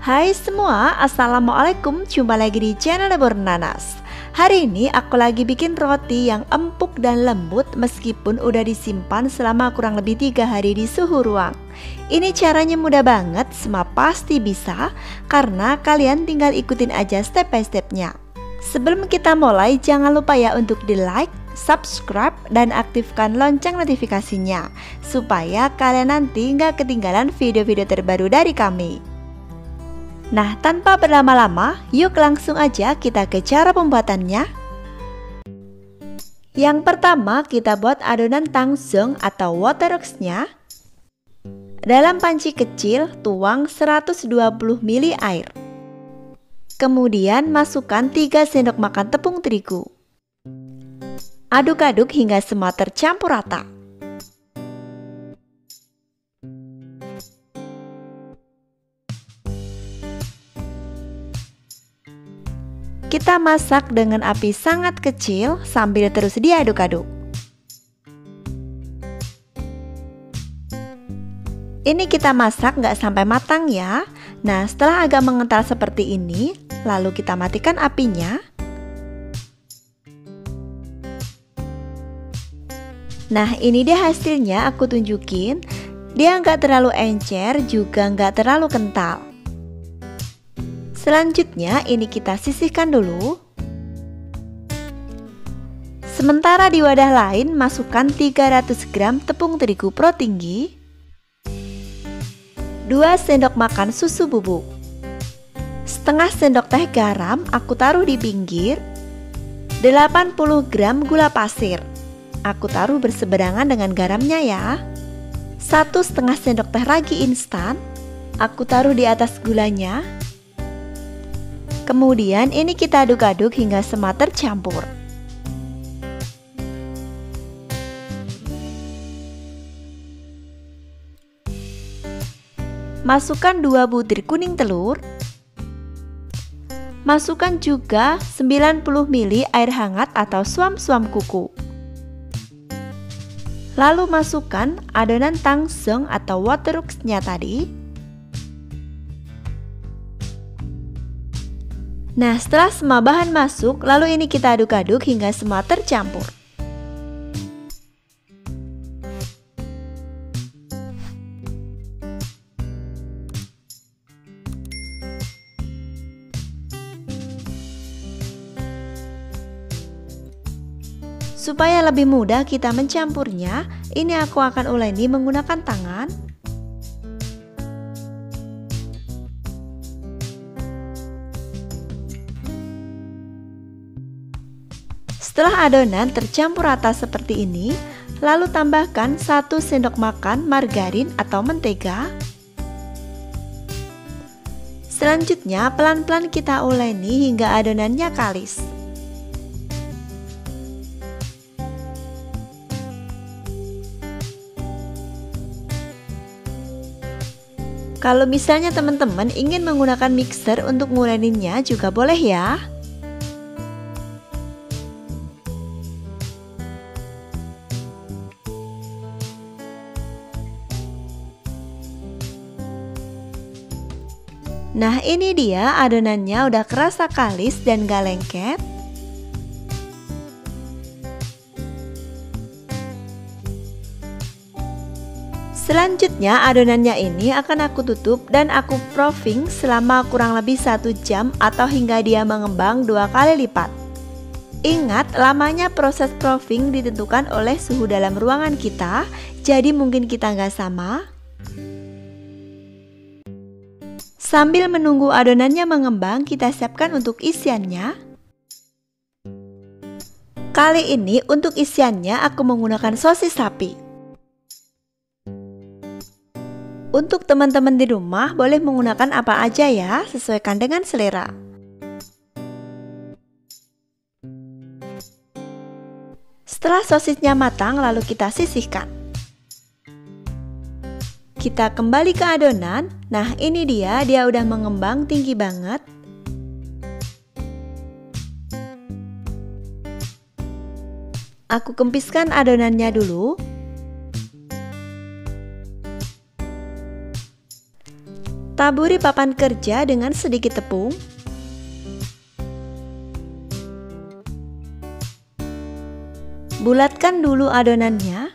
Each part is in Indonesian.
Hai semua, Assalamualaikum. Jumpa lagi di channel Dapur Nanas. Hari ini aku lagi bikin roti yang empuk dan lembut meskipun udah disimpan selama kurang lebih 3 hari di suhu ruang. Ini caranya mudah banget, semua pasti bisa karena kalian tinggal ikutin aja step by stepnya. Sebelum kita mulai, jangan lupa ya untuk di like, subscribe, dan aktifkan lonceng notifikasinya supaya kalian nanti nggak ketinggalan video-video terbaru dari kami. Nah, tanpa berlama-lama, yuk langsung aja kita ke cara pembuatannya. Yang pertama, kita buat adonan tangzong atau waterworks-nya. Dalam panci kecil, tuang 120 ml air. Kemudian masukkan 3 sendok makan tepung terigu. Aduk-aduk hingga semua tercampur rata. Kita masak dengan api sangat kecil sambil terus diaduk-aduk. Ini kita masak nggak sampai matang ya. Nah, setelah agak mengental seperti ini, lalu kita matikan apinya. Nah, ini dia hasilnya, aku tunjukin. Dia nggak terlalu encer, juga nggak terlalu kental. Selanjutnya ini kita sisihkan dulu. Sementara di wadah lain masukkan 300 gram tepung terigu pro tinggi, 2 sendok makan susu bubuk, setengah sendok teh garam aku taruh di pinggir, 80 gram gula pasir, aku taruh berseberangan dengan garamnya ya, 1,5 sendok teh ragi instan, aku taruh di atas gulanya. Kemudian ini kita aduk-aduk hingga semua tercampur. Masukkan 2 butir kuning telur. Masukkan juga 90 ml air hangat atau suam-suam kuku. Lalu masukkan adonan tangzong atau waterworks-nya tadi. Nah, setelah semua bahan masuk, lalu ini kita aduk-aduk hingga semua tercampur. Supaya lebih mudah kita mencampurnya, ini aku akan uleni menggunakan tangan. Setelah adonan tercampur rata seperti ini, lalu tambahkan 1 sendok makan margarin atau mentega. Selanjutnya pelan-pelan kita uleni hingga adonannya kalis. Kalau misalnya teman-teman ingin menggunakan mixer untuk nguleninnya juga boleh ya. Nah, ini dia adonannya udah kerasa kalis dan gak lengket. Selanjutnya adonannya ini akan aku tutup dan aku proofing selama kurang lebih 1 jam atau hingga dia mengembang 2 kali lipat. Ingat, lamanya proses proofing ditentukan oleh suhu dalam ruangan kita, jadi mungkin kita nggak sama. Sambil menunggu adonannya mengembang, kita siapkan untuk isiannya. Kali ini untuk isiannya aku menggunakan sosis sapi. Untuk teman-teman di rumah boleh menggunakan apa aja ya, sesuaikan dengan selera. Setelah sosisnya matang, lalu kita sisihkan. Kita kembali ke adonan. Nah, ini dia udah mengembang tinggi banget. Aku kempiskan adonannya dulu. Taburi papan kerja dengan sedikit tepung. Bulatkan dulu adonannya.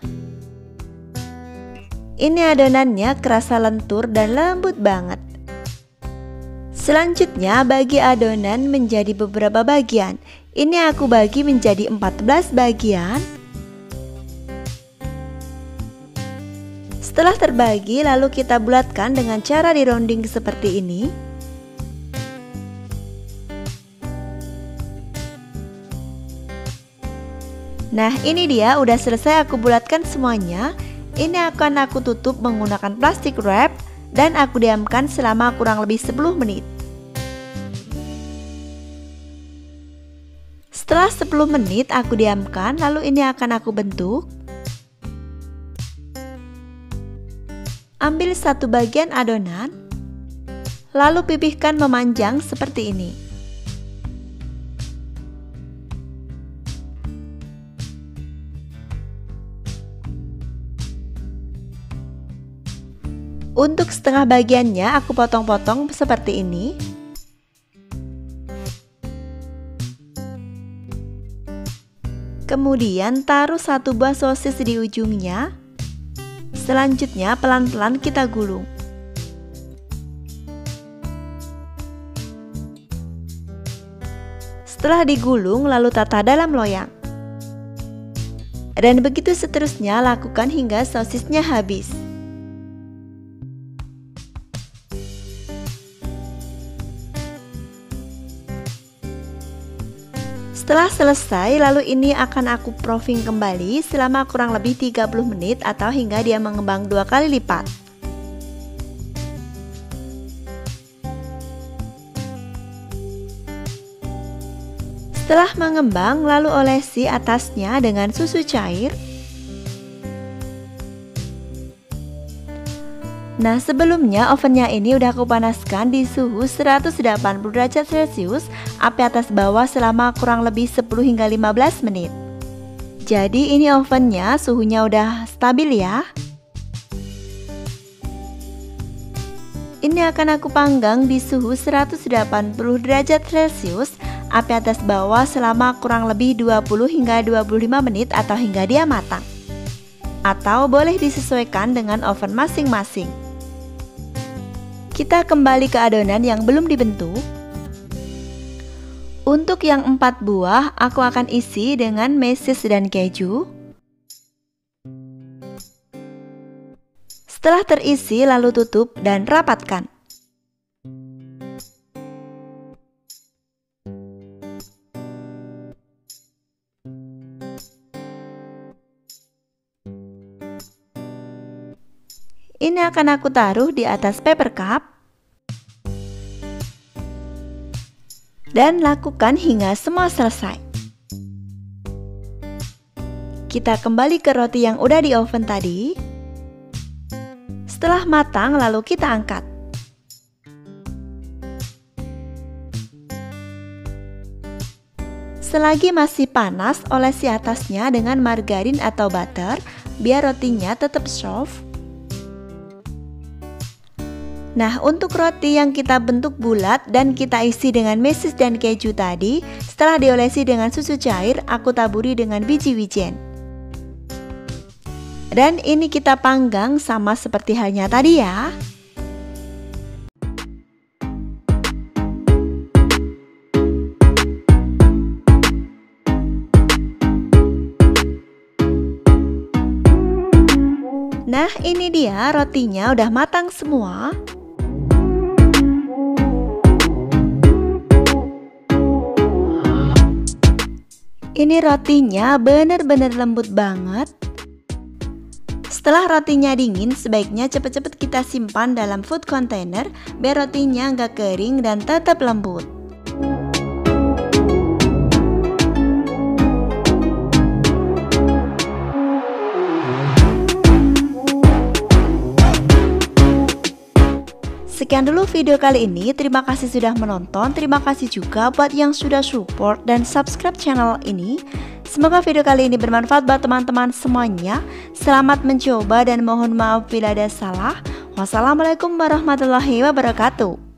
Ini adonannya kerasa lentur dan lembut banget. Selanjutnya bagi adonan menjadi beberapa bagian. Ini aku bagi menjadi 14 bagian. Setelah terbagi, lalu kita bulatkan dengan cara di-rounding seperti ini. Nah, ini dia udah selesai aku bulatkan semuanya. Ini akan aku tutup menggunakan plastik wrap dan aku diamkan selama kurang lebih 10 menit. Setelah 10 menit aku diamkan, lalu ini akan aku bentuk. Ambil satu bagian adonan, lalu pipihkan memanjang seperti ini. Untuk setengah bagiannya aku potong-potong seperti ini. Kemudian taruh satu buah sosis di ujungnya. Selanjutnya pelan-pelan kita gulung. Setelah digulung lalu tata dalam loyang. Dan begitu seterusnya, lakukan hingga sosisnya habis. Setelah selesai, lalu ini akan aku proofing kembali selama kurang lebih 30 menit atau hingga dia mengembang 2 kali lipat. Setelah mengembang, lalu olesi atasnya dengan susu cair. Nah, sebelumnya ovennya ini udah aku panaskan di suhu 180 derajat Celcius, api atas bawah selama kurang lebih 10 hingga 15 menit. Jadi ini ovennya suhunya udah stabil ya. Ini akan aku panggang di suhu 180 derajat Celcius, api atas bawah selama kurang lebih 20 hingga 25 menit atau hingga dia matang. Atau boleh disesuaikan dengan oven masing-masing. Kita kembali ke adonan yang belum dibentuk. Untuk yang 4 buah, aku akan isi dengan mesis dan keju. Setelah terisi, lalu tutup dan rapatkan. Ini akan aku taruh di atas paper cup dan lakukan hingga semua selesai. Kita kembali ke roti yang udah di oven tadi. Setelah matang, lalu kita angkat. Selagi masih panas, olesi atasnya dengan margarin atau butter biar rotinya tetap soft. Nah, untuk roti yang kita bentuk bulat dan kita isi dengan mesis dan keju tadi, setelah diolesi dengan susu cair, aku taburi dengan biji wijen. Dan ini kita panggang sama seperti halnya tadi ya. Nah, ini dia rotinya udah matang semua. Ini rotinya bener-bener lembut banget. Setelah rotinya dingin, sebaiknya cepet-cepet kita simpan dalam food container biar rotinya nggak kering dan tetap lembut. Sekian dulu video kali ini, terima kasih sudah menonton, terima kasih juga buat yang sudah support dan subscribe channel ini. Semoga video kali ini bermanfaat buat teman-teman semuanya. Selamat mencoba dan mohon maaf bila ada salah. Wassalamualaikum warahmatullahi wabarakatuh.